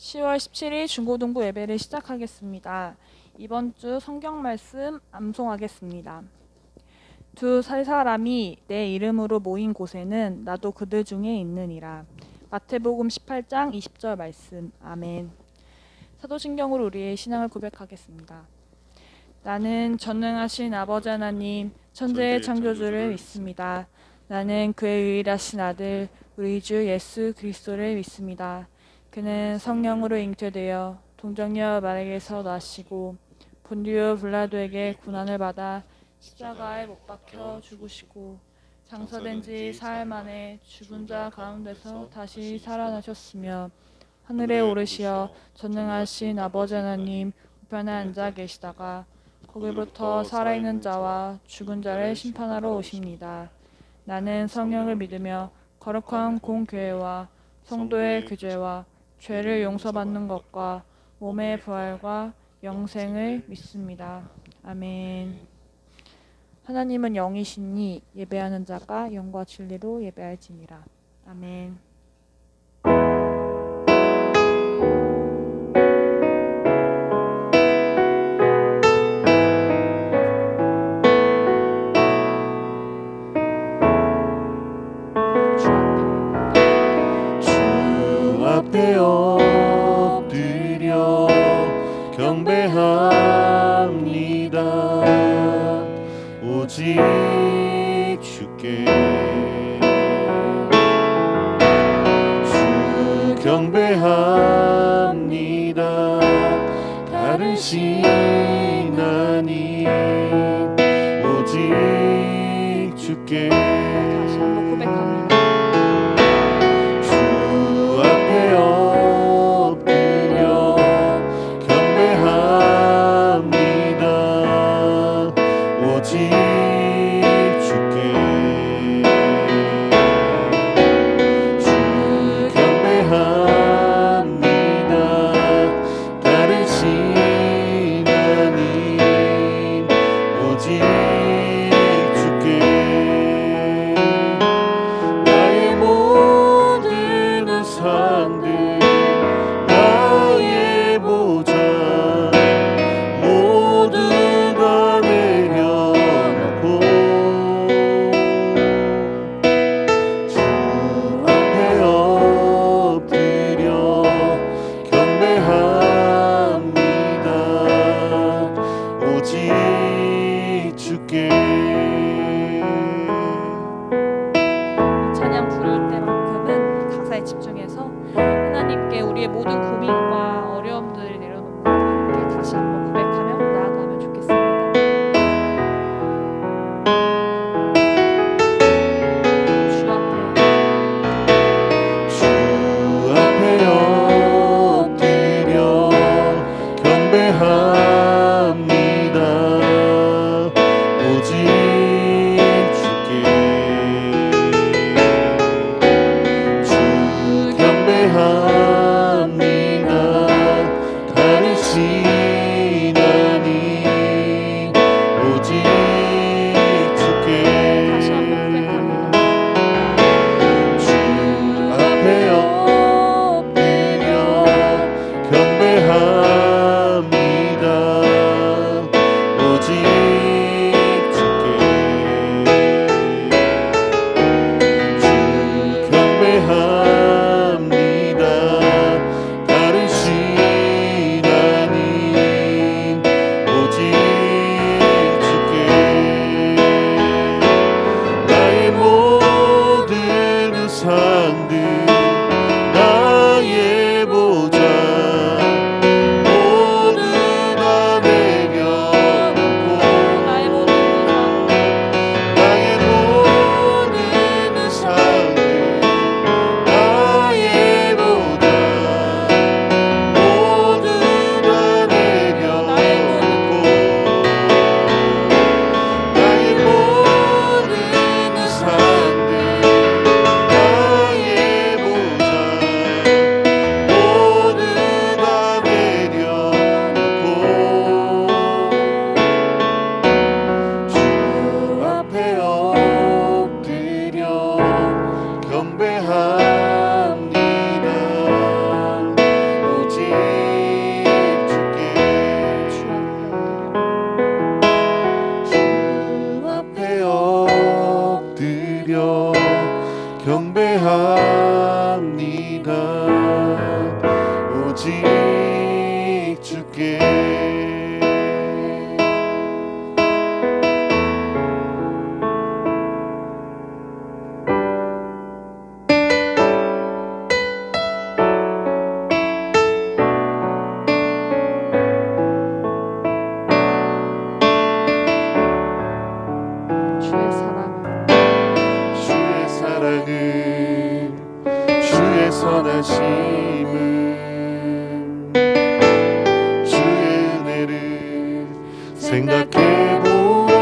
10월 17일 중고등부 예배를 시작하겠습니다. 이번 주 성경 말씀 암송하겠습니다. 두 세 사람이 내 이름으로 모인 곳에는 나도 그들 중에 있느니라. 마태복음 18장 20절 말씀. 아멘. 사도신경으로 우리의 신앙을 고백하겠습니다. 나는 전능하신 아버지 하나님 천재의 창조주를 믿습니다. 나는 그의 유일하신 아들 우리 주 예수 그리스도를 믿습니다. 그는 성령으로 잉태되어 동정녀 마리아에게서 나시고 본디오 빌라도에게 고난을 받아 십자가에 못 박혀 죽으시고 장사된 지 사흘 만에 죽은 자 가운데서 다시 살아나셨으며 하늘에 오르시어 전능하신 아버지 하나님 우편에 앉아 계시다가 거기부터 살아있는 자와 죽은 자를 심판하러 오십니다. 나는 성령을 믿으며 거룩한 공교회와 성도의 교제와 죄를 용서받는 것과 몸의 부활과 영생을 믿습니다. 아멘. 하나님은 영이시니 예배하는 자가 영과 진리로 예배할지니라. 아멘. 주 앞에 엎드려 경배합니다. 오직 주께 주 경배합니다. 다른 신 아닌 오직 주께 다시 한번 고백합니다. 엎드려 경배합니다. 오직 주께 주 경배합니다. 다른 신 아닌 오직 주께 나의 모든 우상들 나의 보장 모두 다 내려놓고 주 앞에 엎드려 경배합니다. 오직 주께 찬양 부를 때만큼은 가사에 집중해서 하나님께 우리의 모든 고민과 어려움들을 내려놓고 함께 다시 한번 고백하며 나아가면 좋겠습니다. 주 앞에 주 앞에 엎드려 경배합니다. 오직 주께 주 경배합니다. 생각해보라.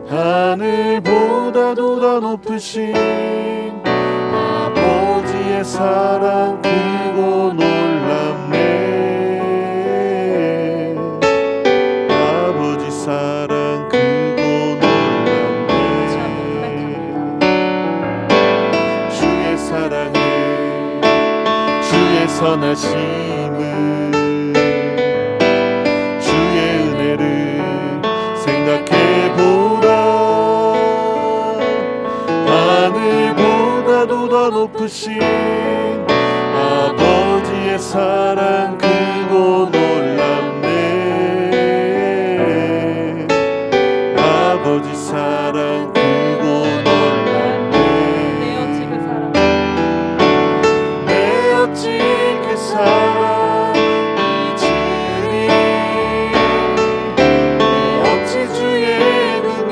하늘보다도 더 높으신 아버지의 사랑 크고 놀랍네. 아버지 사랑 크고 다시 한번 놀랍네. 고백합니다. 주의 사랑을, 주의 선하심을, 주의 은혜를 생각해보라. 하늘보다도 더 높으신 아버지의 사랑 크고 놀랍네. 아버지 사랑 크고 놀랍네. 내 어찌 그 사랑 잊으리. 내 어찌 주의 긍휼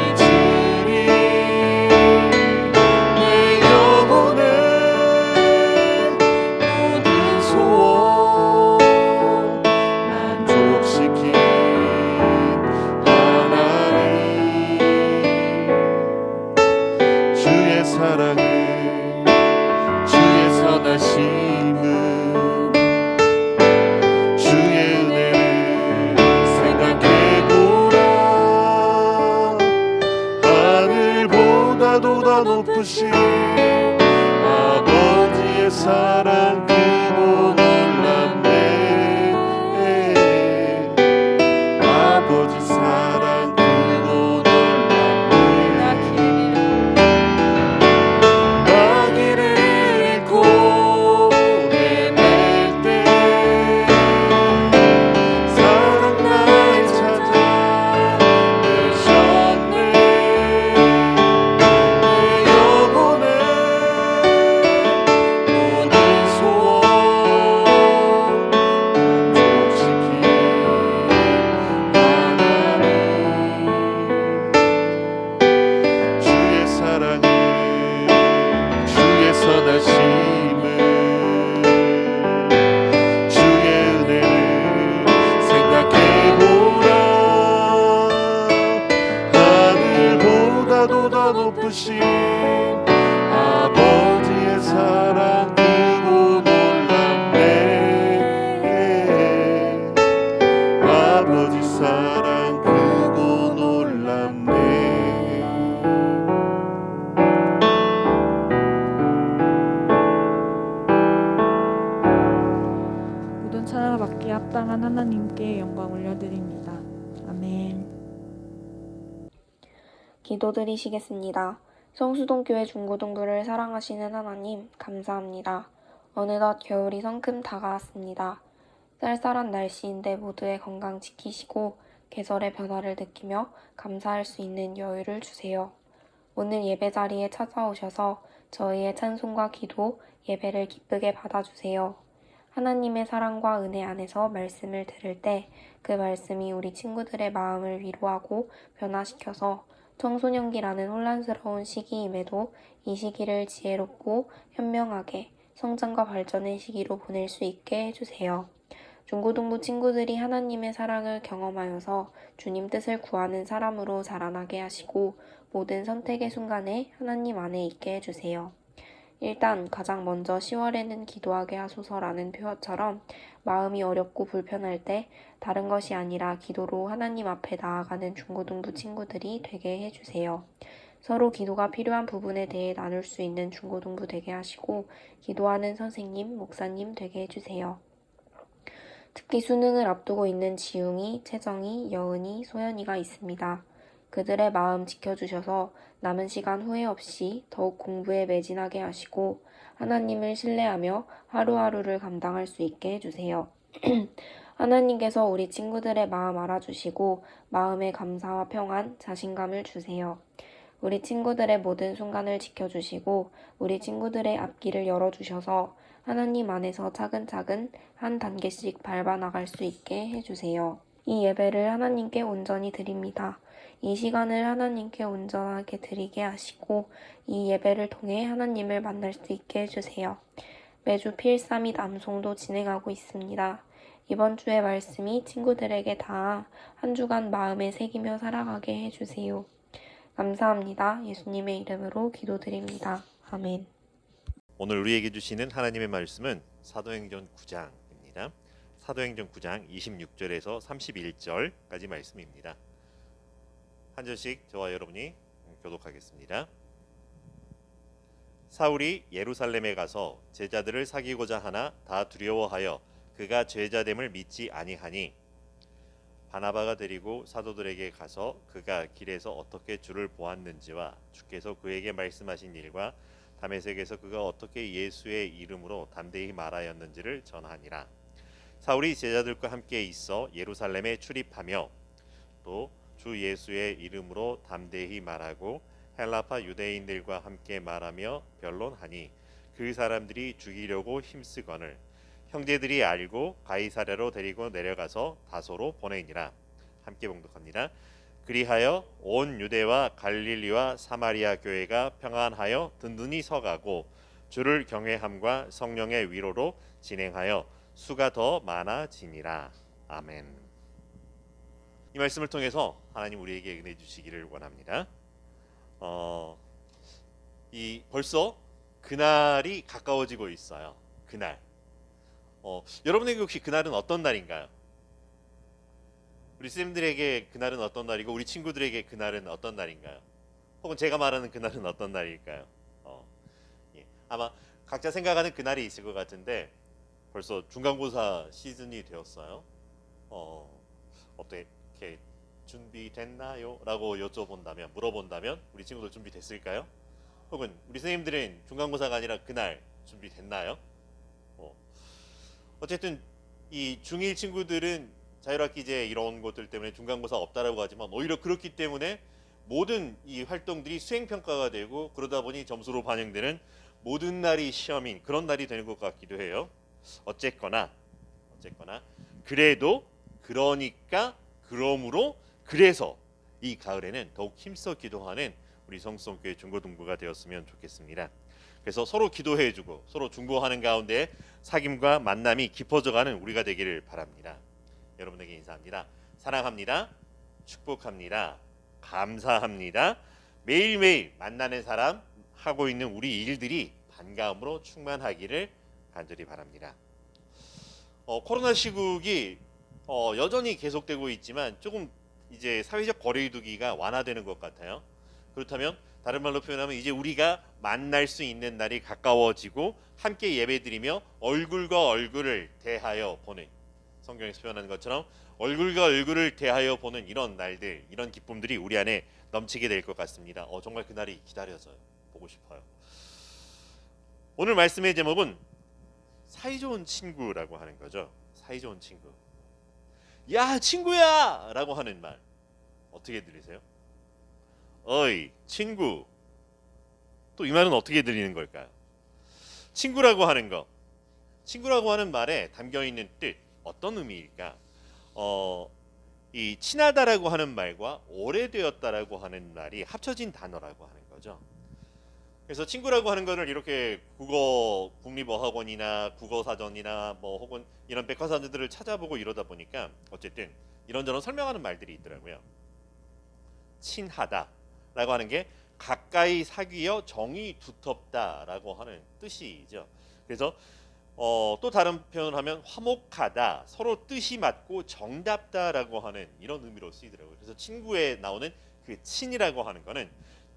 잊으리. 내 영혼의 모든 소원 만족시킨 하나님. 주의 사랑을, 주의 선하심을, 주의 은혜를 생각해보라. 하늘보다도 더 높으신 아버지의 사랑 크고 놀랍네. 아버지 사랑 크고 놀랍네. 나 길을 잃고 헤맬 때 사랑 날 찾아 내셨네. 내 영혼의 모든 소원 만족시킨 하나님. 주의 사랑을, 주의 선하심을, 주의 은혜를 생각해보라. 하늘보다도 더 높으신 아버지의 사랑 크고 놀랍네. 아버지 사랑 크고 놀랍네. 모든 찬양을 받기에 합당한 하나님께 영광 올려드립니다. 아멘. 기도드리시겠습니다. 성수동교회 중고등부를 사랑하시는 하나님, 감사합니다. 어느덧 겨울이 성큼 다가왔습니다. 쌀쌀한 날씨인데 모두의 건강 지키시고 계절의 변화를 느끼며 감사할 수 있는 여유를 주세요. 오늘 예배 자리에 찾아오셔서 저희의 찬송과 기도, 예배를 기쁘게 받아주세요. 하나님의 사랑과 은혜 안에서 말씀을 들을 때 그 말씀이 우리 친구들의 마음을 위로하고 변화시켜서 청소년기라는 혼란스러운 시기임에도 이 시기를 지혜롭고 현명하게 성장과 발전의 시기로 보낼 수 있게 해주세요. 중고등부 친구들이 하나님의 사랑을 경험하여서 주님 뜻을 구하는 사람으로 자라나게 하시고 모든 선택의 순간에 하나님 안에 있게 해주세요. 일단 가장 먼저 10월에는 기도하게 하소서라는 표어처럼 마음이 어렵고 불편할 때 다른 것이 아니라 기도로 하나님 앞에 나아가는 중고등부 친구들이 되게 해주세요. 서로 기도가 필요한 부분에 대해 나눌 수 있는 중고등부 되게 하시고 기도하는 선생님, 목사님 되게 해주세요. 특히 수능을 앞두고 있는 지웅이, 채정이, 여은이, 소연이가 있습니다. 그들의 마음 지켜주셔서 남은 시간 후회 없이 더욱 공부에 매진하게 하시고 하나님을 신뢰하며 하루하루를 감당할 수 있게 해주세요. 하나님께서 우리 친구들의 마음 알아주시고 마음의 감사와 평안, 자신감을 주세요. 우리 친구들의 모든 순간을 지켜주시고 우리 친구들의 앞길을 열어주셔서 하나님 안에서 차근차근 한 단계씩 밟아나갈 수 있게 해주세요. 이 예배를 하나님께 온전히 드립니다. 이 시간을 하나님께 온전하게 드리게 하시고 이 예배를 통해 하나님을 만날 수 있게 해주세요. 매주 필사 및 암송도 진행하고 있습니다. 이번 주의 말씀이 친구들에게 다 한 주간 마음에 새기며 살아가게 해주세요. 감사합니다. 예수님의 이름으로 기도드립니다. 아멘. 오늘 우리에게 주시는 하나님의 말씀은 사도행전 9장입니다. 사도행전 9장 26절에서 31절까지 말씀입니다. 한 절씩 저와 여러분이 교독하겠습니다. 사울이 예루살렘에 가서 제자들을 사귀고자 하나 다 두려워하여 그가 제자됨을 믿지 아니하니 바나바가 데리고 사도들에게 가서 그가 길에서 어떻게 주를 보았는지와 주께서 그에게 말씀하신 일과 다메섹에서 그가 어떻게 예수의 이름으로 담대히 말하였는지를 전하니라. 사울이 제자들과 함께 있어 예루살렘에 출입하며 또 주 예수의 이름으로 담대히 말하고 헬라파 유대인들과 함께 말하며 변론하니 그 사람들이 죽이려고 힘쓰거늘 형제들이 알고 가이사랴로 데리고 내려가서 다소로 보내니라. 함께 봉독합니다. 그리하여 온 유대와 갈릴리와 사마리아 교회가 평안하여 든든히 서가고 주를 경외함과 성령의 위로로 진행하여 수가 더 많아지니라. 아멘. 이 말씀을 통해서 하나님 우리에게 은혜 주시기를 원합니다. 벌써 그날이 가까워지고 있어요. 그날. 여러분에게 혹시 그날은 어떤 날인가요? 우리 쌤들에게 그날은 어떤 날이고 우리 친구들에게 그날은 어떤 날인가요? 혹은 제가 말하는 그날은 어떤 날일까요? 예. 아마 각자 생각하는 그날이 있을 것 같은데 벌써 중간고사 시즌이 되었어요. 어떻게 준비됐나요? 라고 물어본다면 우리 친구들 준비됐을까요? 혹은 우리 선생님들은 중간고사가 아니라 그날 준비됐나요? 어쨌든 이 중1 친구들은 자율학기제 이런 것들 때문에 중간고사 없다라고 하지만 오히려 그렇기 때문에 모든 이 활동들이 수행평가가 되고 그러다 보니 점수로 반영되는 모든 날이 시험인 그런 날이 되는 것 같기도 해요. 어쨌거나 그래도 그러니까 그러므로 그래서 이 가을에는 더욱 힘써 기도하는 우리 성수동교회 중고등부가 되었으면 좋겠습니다. 그래서 서로 기도해주고 서로 중보하는 가운데 사귐과 만남이 깊어져가는 우리가 되기를 바랍니다. 여러분에게 인사합니다. 사랑합니다. 축복합니다. 감사합니다. 매일매일 만나는 사람 하고 있는 우리 일들이 반가움으로 충만하기를 간절히 바랍니다. 코로나 시국이 여전히 계속되고 있지만 조금 이제 사회적 거리두기가 완화되는 것 같아요. 그렇다면 다른 말로 표현하면 이제 우리가 만날 수 있는 날이 가까워지고 함께 예배드리며 얼굴과 얼굴을 대하여 보는 성경에서 표현하는 것처럼 얼굴과 얼굴을 대하여 보는 이런 날들, 이런 기쁨들이 우리 안에 넘치게 될 것 같습니다. 정말 그날이 기다려져요. 보고 싶어요. 오늘 말씀의 제목은 사이좋은 친구라고 하는 거죠. 사이좋은 친구. 야 친구야! 라고 하는 말 어떻게 들리세요? 어이 친구. 또 이 말은 어떻게 들리는 걸까요? 친구라고 하는 거, 친구라고 하는 말에 담겨있는 뜻 어떤 의미일까? 이 친하다라고 하는 말과 오래되었다라고 하는 말이 합쳐진 단어라고 하는 거죠. 그래서 친구라고 하는 거를 이렇게 국어 국립어학원이나 국어사전이나 뭐 혹은 이런 백과사전들을 찾아보고 이러다 보니까 어쨌든 이런저런 설명하는 말들이 있더라고요. 친하다라고 하는 게 가까이 사귀어 정이 두텁다라고 하는 뜻이죠. 그래서 또 다른 표현을 하면 화목하다, 서로 뜻이 맞고 정답다라고 하는 이런 의미로 쓰이더라고요. 그래서 친구에 나오는 그 친이라고 하는 거는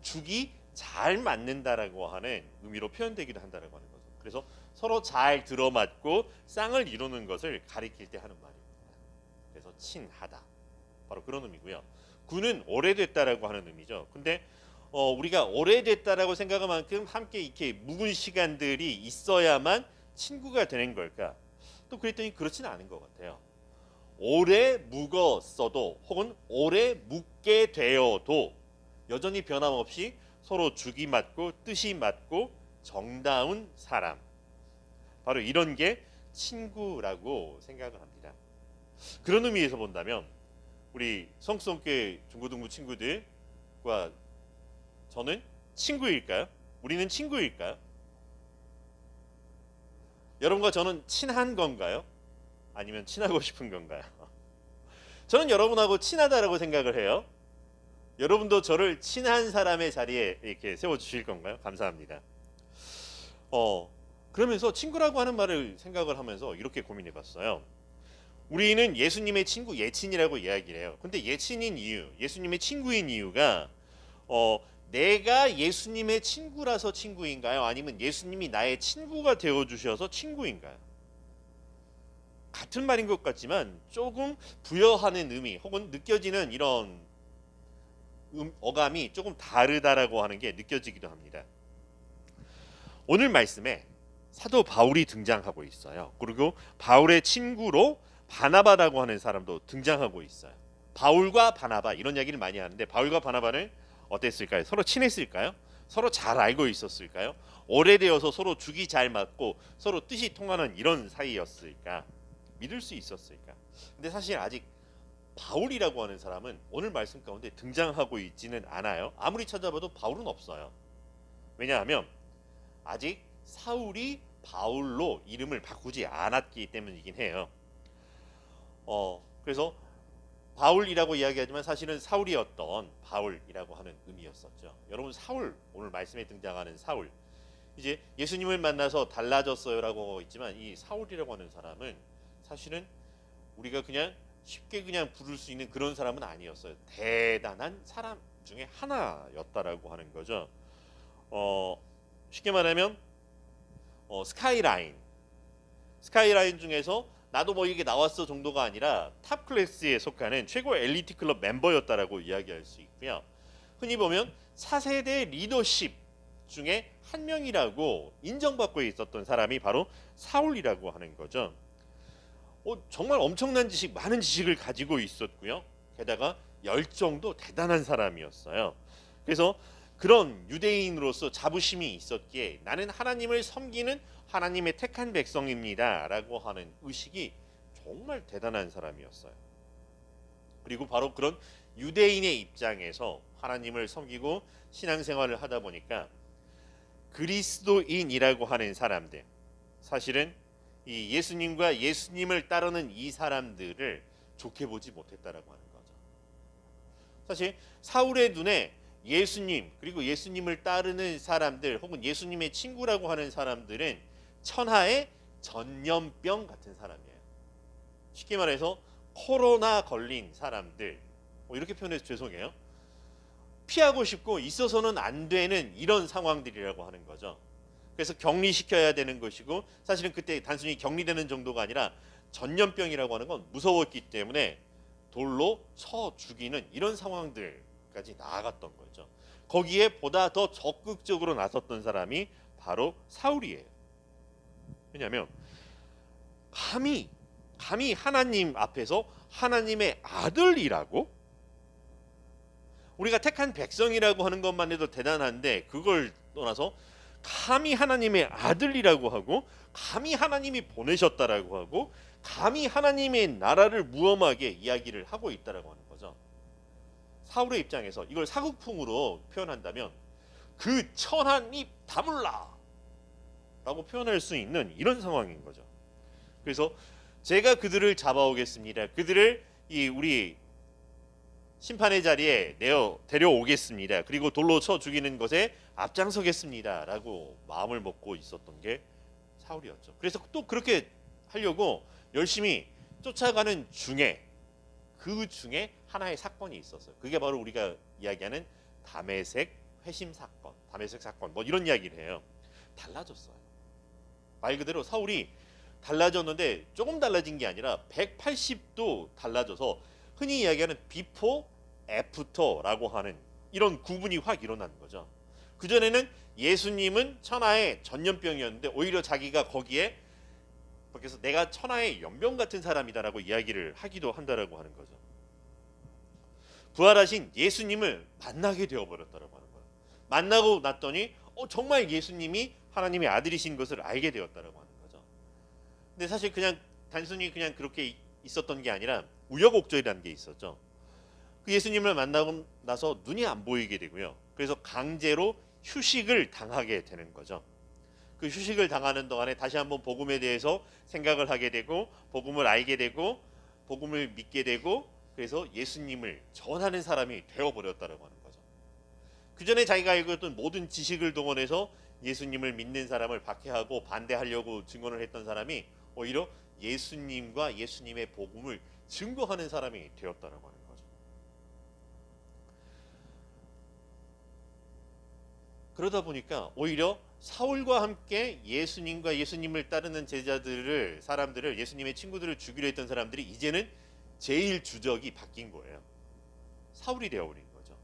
죽이 잘 맞는다라고 하는 의미로 표현되기도 한다라고 하는 거죠. 그래서 서로 잘 들어맞고 쌍을 이루는 것을 가리킬 때 하는 말입니다. 그래서 친하다, 바로 그런 의미고요. 구는 오래됐다라고 하는 의미죠. 근데 우리가 오래됐다라고 생각할 만큼 함께 이렇게 묵은 시간들이 있어야만 친구가 되는 걸까? 또 그랬더니 그렇지는 않은 것 같아요. 오래 묵었어도 혹은 오래 묵게 되어도 여전히 변함없이 서로 죽이 맞고 뜻이 맞고 정다운 사람, 바로 이런 게 친구라고 생각을 합니다. 그런 의미에서 본다면 우리 성수동교회 중고등부 친구들과 저는 친구일까요? 우리는 친구일까요? 여러분과 저는 친한 건가요? 아니면 친하고 싶은 건가요? 저는 여러분하고 친하다라고 생각을 해요. 여러분도 저를 친한 사람의 자리에 이렇게 세워주실 건가요? 감사합니다. 그러면서 친구라고 하는 말을 생각을 하면서 이렇게 고민해봤어요. 우리는 예수님의 친구 예친이라고 이야기를 해요. 근데 예친인 이유, 예수님의 친구인 이유가 내가 예수님의 친구라서 친구인가요? 아니면 예수님이 나의 친구가 되어주셔서 친구인가요? 같은 말인 것 같지만 조금 부여하는 의미 혹은 느껴지는 이런 어감이 조금 다르다라고 하는 게 느껴지기도 합니다. 오늘 말씀에 사도 바울이 등장하고 있어요. 그리고 바울의 친구로 바나바라고 하는 사람도 등장하고 있어요. 바울과 바나바 이런 이야기를 많이 하는데 바울과 바나바는 어땠을까요? 서로 친했을까요? 서로 잘 알고 있었을까요? 오래되어서 서로 죽이 잘 맞고 서로 뜻이 통하는 이런 사이였을까? 믿을 수 있었을까? 근데 사실 아직 바울이라고 하는 사람은 오늘 말씀 가운데 등장하고 있지는 않아요. 아무리 찾아봐도 바울은 없어요. 왜냐하면 아직 사울이 바울로 이름을 바꾸지 않았기 때문이긴 해요. 그래서 바울이라고 이야기하지만 사실은 사울이었던 바울이라고 하는 의미였었죠. 여러분 사울, 오늘 말씀에 등장하는 사울, 이제 예수님을 만나서 달라졌어요라고 하고 있지만 이 사울이라고 하는 사람은 사실은 우리가 그냥 쉽게 그냥 부를 수 있는 그런 사람은 아니었어요. 대단한 사람 중에 하나였다라고 하는 거죠. 쉽게 말하면 스카이라인 중에서 나도 뭐 이게 나왔어 정도가 아니라 탑 클래스에 속하는 최고 엘리트 클럽 멤버였다라고 이야기할 수 있고요. 흔히 보면 4세대 리더십 중에 한 명이라고 인정받고 있었던 사람이 바로 사울이라고 하는 거죠. 정말 엄청난 지식, 많은 지식을 가지고 있었고요. 게다가 열정도 대단한 사람이었어요. 그래서 그런 유대인으로서 자부심이 있었기에 나는 하나님을 섬기는 하나님의 택한 백성입니다 라고 하는 의식이 정말 대단한 사람이었어요. 그리고 바로 그런 유대인의 입장에서 하나님을 섬기고 신앙생활을 하다 보니까 그리스도인이라고 하는 사람들, 사실은 이 예수님과 예수님을 따르는 이 사람들을 좋게 보지 못했다라고 하는 거죠. 사실 사울의 눈에 예수님 그리고 예수님을 따르는 사람들 혹은 예수님의 친구라고 하는 사람들은 천하의 전염병 같은 사람이에요. 쉽게 말해서 코로나 걸린 사람들, 이렇게 표현해서 죄송해요. 피하고 싶고 있어서는 안 되는 이런 상황들이라고 하는 거죠. 그래서 격리시켜야 되는 것이고 사실은 그때 단순히 격리되는 정도가 아니라 전염병이라고 하는 건 무서웠기 때문에 돌로 쳐 죽이는 이런 상황들까지 나아갔던 거죠. 거기에 보다 더 적극적으로 나섰던 사람이 바로 사울이에요. 왜냐하면 감히 하나님 앞에서 하나님의 아들이라고, 우리가 택한 백성이라고 하는 것만 해도 대단한데 그걸 떠나서 감히 하나님의 아들이라고 하고 감히 하나님이 보내셨다라고 하고 감히 하나님의 나라를 무엄하게 이야기를 하고 있다라고 하는 거죠. 사울의 입장에서 이걸 사극풍으로 표현한다면 그 천한 입 다물라 라고 표현할 수 있는 이런 상황인 거죠. 그래서 제가 그들을 잡아오겠습니다. 그들을 우리 심판의 자리에 데려오겠습니다. 그리고 돌로 쳐 죽이는 것에 앞장서겠습니다 라고 마음을 먹고 있었던 게 사울이었죠. 그래서 또 그렇게 하려고 열심히 쫓아가는 중에 그 중에 하나의 사건이 있었어요. 그게 바로 우리가 이야기하는 다메섹 회심 사건, 다메섹 사건 뭐 이런 이야기를 해요. 달라졌어요. 말 그대로 사울이 달라졌는데 조금 달라진 게 아니라 180도 달라져서 흔히 이야기하는 비포 애프터라고 하는 이런 구분이 확 일어나는 거죠. 그전에는 예수님은 천하의 전염병이었는데 오히려 자기가 거기에 밖에서 내가 천하의 연병 같은 사람이다라고 이야기를 하기도 한다라고 하는 거죠. 부활하신 예수님을 만나게 되어버렸다라고 하는 거예요. 만나고 났더니 정말 예수님이 하나님의 아들이신 것을 알게 되었다라고 하는 거죠. 근데 사실 그냥 단순히 그냥 그렇게 있었던 게 아니라 우여곡절이라는 게 있었죠. 그 예수님을 만나고 나서 눈이 안 보이게 되고요. 그래서 강제로 휴식을 당하게 되는 거죠. 그 휴식을 당하는 동안에 다시 한번 복음에 대해서 생각을 하게 되고 복음을 알게 되고 복음을 믿게 되고 그래서 예수님을 전하는 사람이 되어버렸다라고 하는 거죠. 그 전에 자기가 알고 있던 모든 지식을 동원해서 예수님을 믿는 사람을 박해하고 반대하려고 증언을 했던 사람이 오히려 예수님과 예수님의 복음을 증거하는 사람이 되었다라고 하는 거죠. 그러다 보니까 오히려 사울과 함께 예수님과 예수님을 따르는 제자들을 사람들을 예수님의 친구들을 죽이려 했던 사람들이 이제는 제일 주적이 바뀐 거예요. 사울이 되어버린 거죠.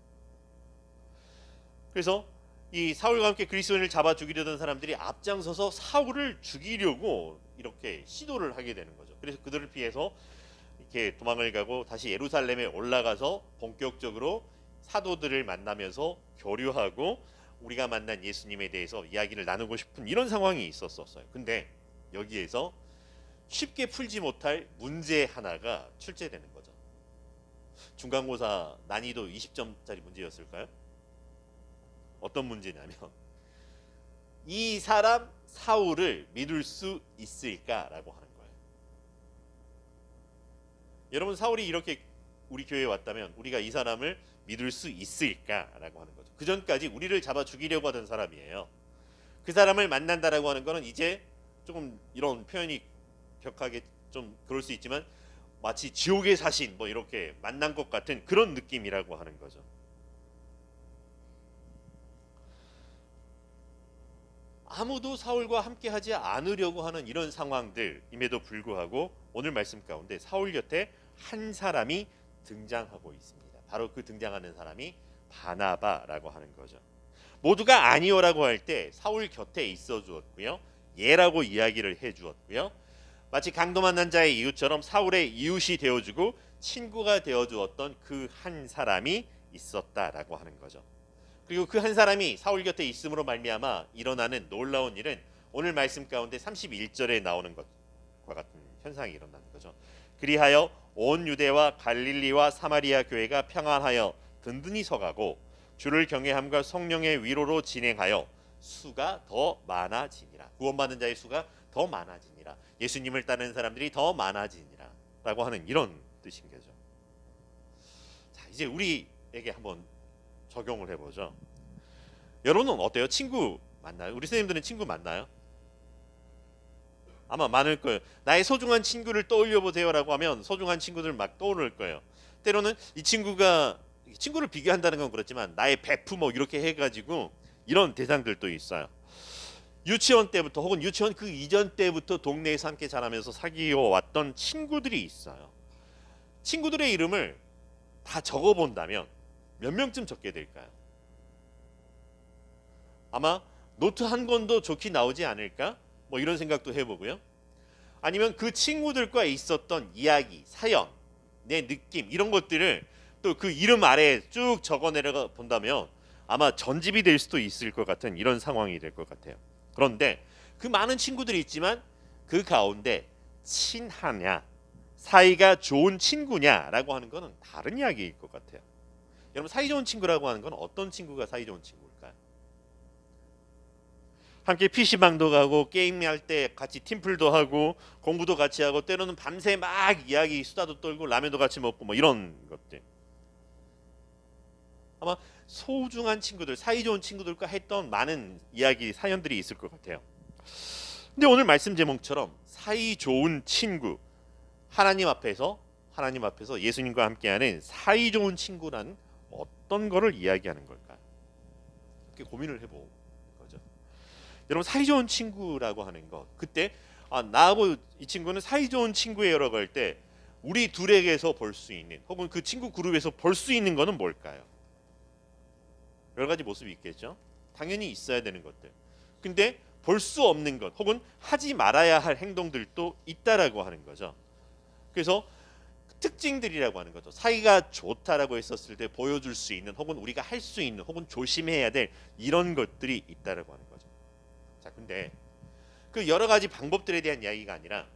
그래서 이 사울과 함께 그리스도인을 잡아 죽이려던 사람들이 앞장서서 사울을 죽이려고 이렇게 시도를 하게 되는 거죠. 그래서 그들을 피해서 이렇게 도망을 가고 다시 예루살렘에 올라가서 본격적으로 사도들을 만나면서 교류하고 우리가 만난 예수님에 대해서 이야기를 나누고 싶은 이런 상황이 있었어요. 근데 여기에서 쉽게 풀지 못할 문제 하나가 출제되는 거죠. 중간고사 난이도 20점짜리 문제였을까요? 어떤 문제냐면 이 사람 사울을 믿을 수 있을까라고 하는 거예요. 여러분 사울이 이렇게 우리 교회에 왔다면 우리가 이 사람을 믿을 수 있을까라고 하는 거죠. 그 전까지 우리를 잡아 죽이려고 하던 사람이에요. 그 사람을 만난다라고 하는 거는 이제 조금 이런 표현이 격하게 좀 그럴 수 있지만 마치 지옥의 사신 뭐 이렇게 만난 것 같은 그런 느낌이라고 하는 거죠. 아무도 사울과 함께하지 않으려고 하는 이런 상황들임에도 불구하고 오늘 말씀 가운데 사울 곁에 한 사람이 등장하고 있습니다. 바로 그 등장하는 사람이 바나바라고 하는 거죠. 모두가 아니오라고 할 때 사울 곁에 있어 주었고요. 예라고 이야기를 해 주었고요. 마치 강도 만난 자의 이웃처럼 사울의 이웃이 되어주고 친구가 되어주었던 그 한 사람이 있었다라고 하는 거죠. 그리고 그 한 사람이 사울 곁에 있음으로 말미암아 일어나는 놀라운 일은 오늘 말씀 가운데 31절에 나오는 것과 같은 현상이 일어나는 거죠. 그리하여 온 유대와 갈릴리와 사마리아 교회가 평안하여 든든히 서가고 주를 경외함과 성령의 위로로 진행하여 수가 더 많아지니라. 구원받는 자의 수가 더 많아지니라. 예수님을 따르는 사람들이 더 많아지니라 라고 하는 이런 뜻인 거죠. 자, 이제 우리에게 한번 적용을 해보죠. 여러분은 어때요? 친구 만나요? 우리 선생님들은 친구 만나요? 아마 많을 거예요. 나의 소중한 친구를 떠올려 보세요라고 하면 소중한 친구들 막 떠오를 거예요. 때로는 이 친구를 비교한다는 건 그렇지만 나의 베프 뭐 이렇게 해가지고 이런 대상들도 있어요. 유치원 때부터 혹은 유치원 그 이전 때부터 동네에서 함께 자라면서 사귀어 왔던 친구들이 있어요. 친구들의 이름을 다 적어본다면 몇 명쯤 적게 될까요? 아마 노트 한 권도 좋게 나오지 않을까? 뭐 이런 생각도 해보고요. 아니면 그 친구들과 있었던 이야기, 사연, 내 느낌 이런 것들을 또 그 이름 아래에 쭉 적어내려 본다면 아마 전집이 될 수도 있을 것 같은 이런 상황이 될 것 같아요. 그런데 그 많은 친구들이 있지만 그 가운데 친하냐, 사이가 좋은 친구냐라고 하는 것은 다른 이야기일 것 같아요. 여러분 사이 좋은 친구라고 하는 건 어떤 친구가 사이 좋은 친구일까요? 함께 PC방도 가고 게임할 때 같이 팀플도 하고 공부도 같이 하고 때로는 밤새 막 이야기 수다도 떨고 라면도 같이 먹고 뭐 이런 것들. 아마 소중한 친구들, 사이 좋은 친구들과 했던 많은 이야기, 사연들이 있을 것 같아요. 근데 오늘 말씀 제목처럼 사이 좋은 친구, 하나님 앞에서 예수님과 함께하는 사이 좋은 친구란 어떤 거를 이야기하는 걸까요? 이렇게 고민을 해보는 거죠. 여러분 사이 좋은 친구라고 하는 것, 그때 나하고 이 친구는 사이 좋은 친구예요라고 할 때 우리 둘에게서 볼 수 있는 혹은 그 친구 그룹에서 볼 수 있는 거는 뭘까요? 여러 가지 모습이 있겠죠. 당연히 있어야 되는 것들. 근데 볼 수 없는 것 혹은 하지 말아야 할 행동들도 있다라고 하는 거죠. 그래서 특징들이라고 하는 거죠. 사이가 좋다라고 했었을 때 보여줄 수 있는 혹은 우리가 할 수 있는 혹은 조심해야 될 이런 것들이 있다라고 하는 거죠. 자, 근데 그 여러 가지 방법들에 대한 이야기가 아니라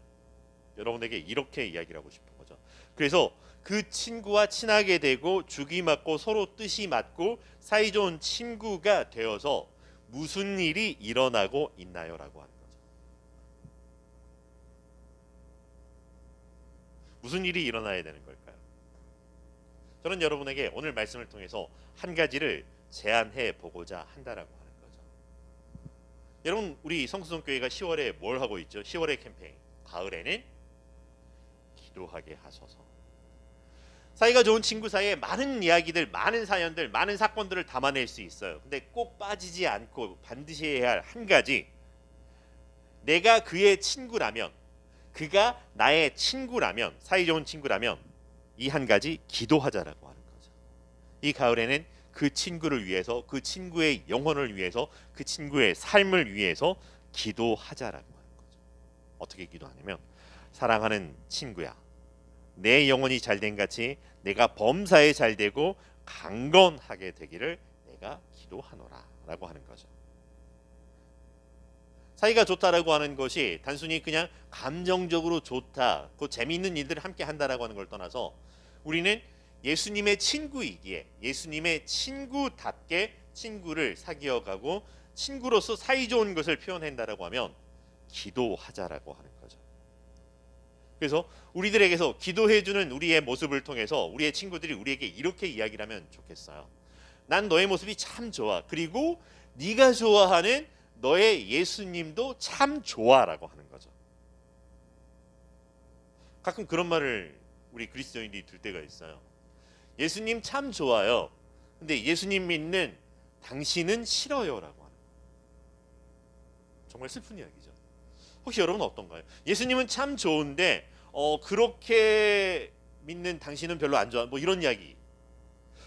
여러분에게 이렇게 이야기를 하고 싶은 거죠. 그래서 그 친구와 친하게 되고 죽이 맞고 서로 뜻이 맞고 사이좋은 친구가 되어서 무슨 일이 일어나고 있나요? 라고 하는 거죠. 무슨 일이 일어나야 되는 걸까요? 저는 여러분에게 오늘 말씀을 통해서 한 가지를 제안해 보고자 한다라고 하는 거죠. 여러분, 우리 성수동교회가 10월에 뭘 하고 있죠? 10월의 캠페인, 가을에는 기도하게 하소서. 사이가 좋은 친구 사이에 많은 이야기들, 많은 사연들, 많은 사건들을 담아낼 수 있어요. 근데 꼭 빠지지 않고 반드시 해야 할 한 가지, 내가 그의 친구라면, 그가 나의 친구라면, 사이 좋은 친구라면 이 한 가지, 기도하자라고 하는 거죠. 이 가을에는 그 친구를 위해서, 그 친구의 영혼을 위해서, 그 친구의 삶을 위해서 기도하자라고 하는 거죠. 어떻게 기도하냐면, 사랑하는 친구야, 내 영혼이 잘된 같이 내가 범사에 잘되고 강건하게 되기를 내가 기도하노라 라고 하는 거죠. 사이가 좋다라고 하는 것이 단순히 그냥 감정적으로 좋다, 그 재미있는 일들을 함께 한다라고 하는 걸 떠나서, 우리는 예수님의 친구이기에 예수님의 친구답게 친구를 사귀어가고 친구로서 사이좋은 것을 표현한다라고 하면 기도하자라고 하는 거죠. 그래서 우리들에게서 기도해주는 우리의 모습을 통해서 우리의 친구들이 우리에게 이렇게 이야기를 하면 좋겠어요. 난 너의 모습이 참 좋아. 그리고 네가 좋아하는 너의 예수님도 참 좋아라고 하는 거죠. 가끔 그런 말을 우리 그리스도인들이 들 때가 있어요. 예수님 참 좋아요. 근데 예수님 믿는 당신은 싫어요라고 하는 거예요. 정말 슬픈 이야기죠. 혹시 여러분은 어떤가요? 예수님은 참 좋은데 그렇게 믿는 당신은 별로 안 좋아. 뭐 이런 이야기.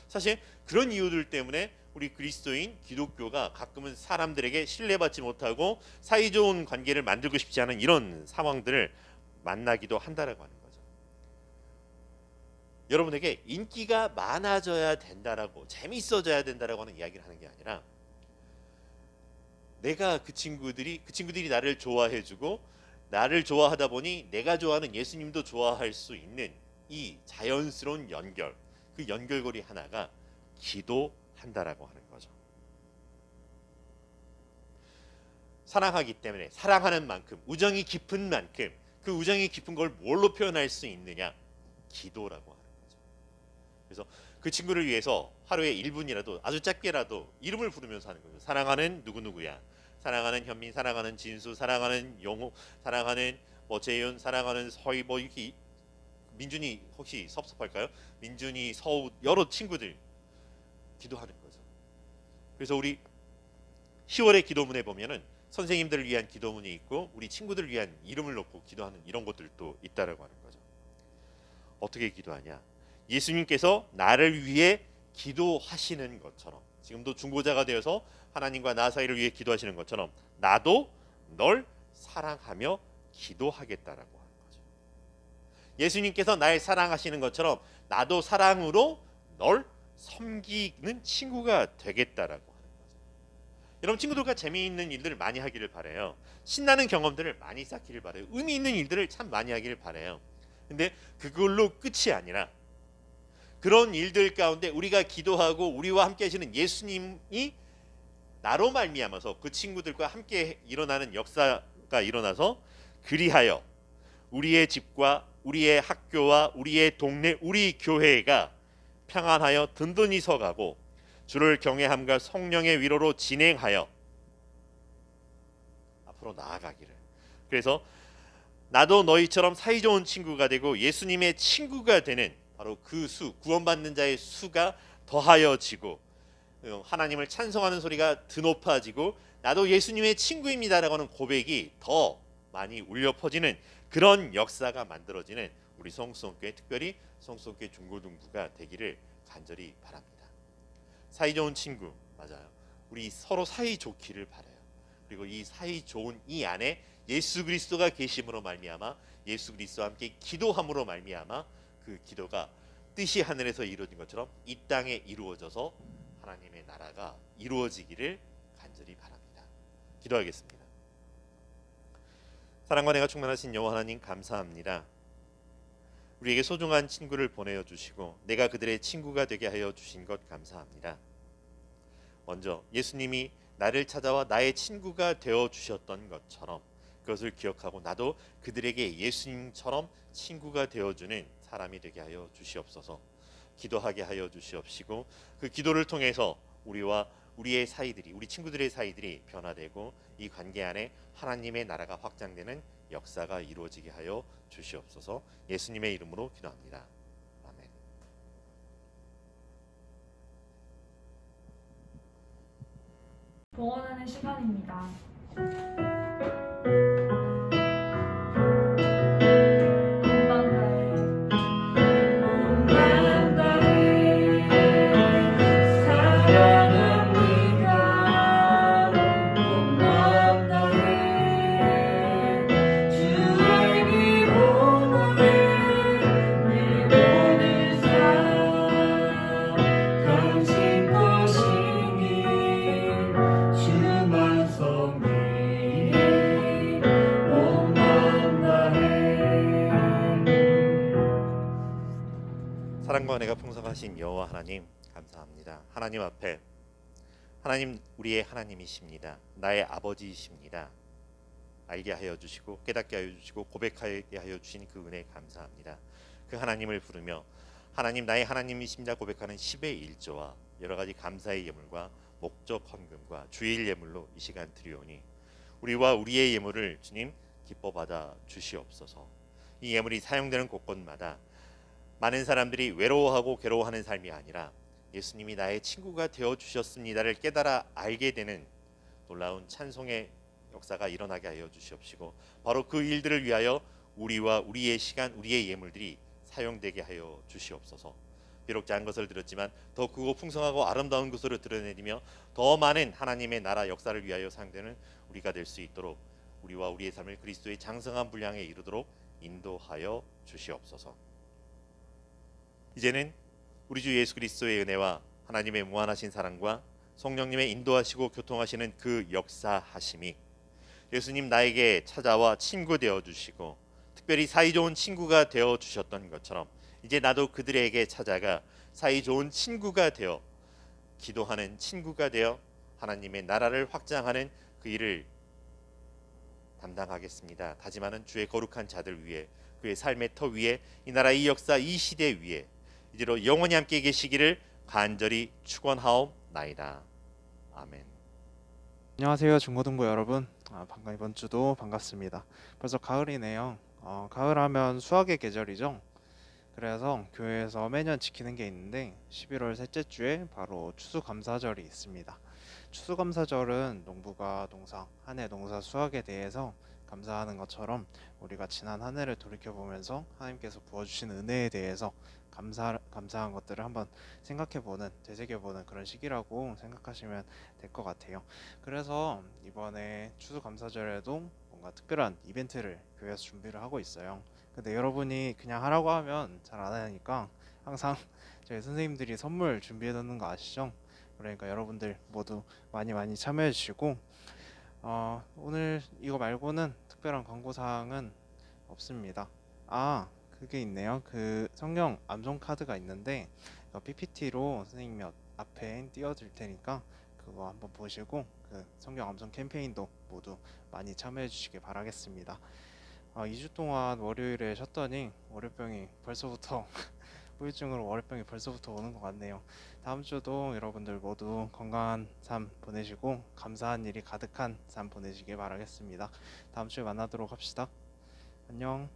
사실 그런 이유들 때문에 우리 그리스도인 기독교가 가끔은 사람들에게 신뢰받지 못하고 사이좋은 관계를 만들고 싶지 않은 이런 상황들을 만나기도 한다라고 하는 거죠. 여러분에게 인기가 많아져야 된다라고, 재밌어져야 된다라고 하는 이야기를 하는 게 아니라, 내가 그 친구들이 나를 좋아해주고 나를 좋아하다 보니 내가 좋아하는 예수님도 좋아할 수 있는 이 자연스러운 연결, 그 연결고리 하나가 기도한다라고 하는 거죠. 사랑하기 때문에, 사랑하는 만큼, 우정이 깊은 만큼 그 우정이 깊은 걸 뭘로 표현할 수 있느냐? 기도라고 하는 거죠. 그래서 그 친구를 위해서 하루에 1분이라도, 아주 짧게라도 이름을 부르면서 하는 거죠. 사랑하는 누구누구야, 사랑하는 현민, 사랑하는 진수, 사랑하는 영호, 사랑하는 재윤, 사랑하는 서희, 이렇게. 민준이 혹시 섭섭할까요? 민준이, 서우, 여러 친구들 기도하는 거죠. 그래서 우리 10월의 기도문에 보면은 선생님들을 위한 기도문이 있고 우리 친구들을 위한 이름을 놓고 기도하는 이런 것들도 있다라고 하는 거죠. 어떻게 기도하냐? 예수님께서 나를 위해 기도하시는 것처럼, 지금도 중보자가 되어서 하나님과 나 사이를 위해 기도하시는 것처럼 나도 널 사랑하며 기도하겠다라고 하는 거죠. 예수님께서 날 사랑하시는 것처럼 나도 사랑으로 널 섬기는 친구가 되겠다라고 하는 거죠. 여러분, 친구들과 재미있는 일들을 많이 하기를 바라요. 신나는 경험들을 많이 쌓기를 바라요. 의미 있는 일들을 참 많이 하기를 바라요. 근데 그걸로 끝이 아니라 그런 일들 가운데 우리가 기도하고 우리와 함께 하시는 예수님이 나로 말미암아서 그 친구들과 함께 일어나는 역사가 일어나서, 그리하여 우리의 집과 우리의 학교와 우리의 동네, 우리 교회가 평안하여 든든히 서가고 주를 경외함과 성령의 위로로 진행하여 앞으로 나아가기를. 그래서 나도 너희처럼 사이좋은 친구가 되고 예수님의 친구가 되는 바로 그 수, 구원받는 자의 수가 더하여지고 하나님을 찬송하는 소리가 드높아지고 나도 예수님의 친구입니다라고 하는 고백이 더 많이 울려 퍼지는 그런 역사가 만들어지는 우리 성수동교회, 특별히 성수동교회 중고등부가 되기를 간절히 바랍니다. 사이좋은 친구, 맞아요. 우리 서로 사이 좋기를 바라요. 그리고 이 사이 좋은 이 안에 예수 그리스도가 계심으로 말미암아, 예수 그리스도와 함께 기도함으로 말미암아 그 기도가 뜻이 하늘에서 이루어진 것처럼 이 땅에 이루어져서 하나님의 나라가 이루어지기를 간절히 바랍니다. 기도하겠습니다. 사랑과 은혜가 충만하신 여호와 하나님, 감사합니다. 우리에게 소중한 친구를 보내어 주시고 내가 그들의 친구가 되게 하여 주신 것 감사합니다. 먼저 예수님이 나를 찾아와 나의 친구가 되어 주셨던 것처럼 그것을 기억하고 나도 그들에게 예수님처럼 친구가 되어주는 사람이 되게 하여 주시옵소서. 기도하게 하여 주시옵시고 그 기도를 통해서 우리와 우리의 사이들이 우리 친구들의 사이들이 변화되고 이 관계 안에 하나님의 나라가 확장되는 역사가 이루어지게 하여 주시옵소서. 예수님의 이름으로 기도합니다. 아멘. 봉헌하는 시간입니다. 사랑과 은혜가 풍성하신 여호와 하나님 감사합니다. 하나님 앞에 하나님 우리의 하나님이십니다. 나의 아버지이십니다. 알게 하여 주시고 깨닫게 하여 주시고 고백하게 하여 주신 그 은혜 감사합니다. 그 하나님을 부르며 하나님 나의 하나님이십니다 고백하는 10의 1조와 여러 가지 감사의 예물과 목적 헌금과 주일 예물로 이 시간 드리오니 우리와 우리의 예물을 주님 기뻐 받아 주시옵소서. 이 예물이 사용되는 곳곳마다 많은 사람들이 외로워하고 괴로워하는 삶이 아니라 예수님이 나의 친구가 되어 주셨습니다를 깨달아 알게 되는 놀라운 찬송의 역사가 일어나게 하여 주시옵시고 바로 그 일들을 위하여 우리와 우리의 시간 우리의 예물들이 사용되게 하여 주시옵소서. 비록 작은 것을 들었지만 더 크고 풍성하고 아름다운 것으로 드러내리며 더 많은 하나님의 나라 역사를 위하여 사용되는 우리가 될 수 있도록 우리와 우리의 삶을 그리스도의 장성한 분량에 이르도록 인도하여 주시옵소서. 이제는 우리 주 예수 그리스도의 은혜와 하나님의 무한하신 사랑과 성령님의 인도하시고 교통하시는 그 역사하심이 예수님 나에게 찾아와 친구 되어 주시고 특별히 사이좋은 친구가 되어 주셨던 것처럼 이제 나도 그들에게 찾아가 사이좋은 친구가 되어 기도하는 친구가 되어 하나님의 나라를 확장하는 그 일을 담당하겠습니다. 다짐하는 주의 거룩한 자들 위에 그의 삶의 터 위에 이 나라 이 역사 이 시대 위에 이대로 영원히 함께 계시기를 간절히 축원하옵나이다. 아멘. 안녕하세요 중고등부 여러분. 이번 주도 반갑습니다. 벌써 가을이네요. 가을하면 수학의 계절이죠. 그래서 교회에서 매년 지키는 게 있는데 11월 셋째 주에 바로 추수감사절이 있습니다. 추수감사절은 농부가 한 해 농사 수확에 대해서 감사하는 것처럼 우리가 지난 한 해를 돌이켜보면서 하나님께서 부어주신 은혜에 대해서 감사한 것들을 한번 생각해보는, 되새겨보는 그런 시기라고 생각하시면 될 것 같아요. 그래서 이번에 추수감사절에도 뭔가 특별한 이벤트를 교회에서 준비를 하고 있어요. 근데 여러분이 그냥 하라고 하면 잘 안 하니까 항상 저희 선생님들이 선물 준비해 놓는 거 아시죠? 그러니까 여러분들 모두 많이 참여해 주시고 오늘 이거 말고는 특별한 광고사항은 없습니다. 그게 있네요. 그 성경 암송 카드가 있는데 PPT로 선생님이 앞에 띄워드릴 테니까 그거 한번 보시고 그 성경 암송 캠페인도 모두 많이 참여해 주시길 바라겠습니다. 2주 동안 월요일에 쉬었더니 월요병이 벌써부터 후유증으로 월요병이 벌써부터 오는 것 같네요. 다음 주도 여러분들 모두 건강한 삶 보내시고 감사한 일이 가득한 삶 보내시길 바라겠습니다. 다음 주에 만나도록 합시다. 안녕.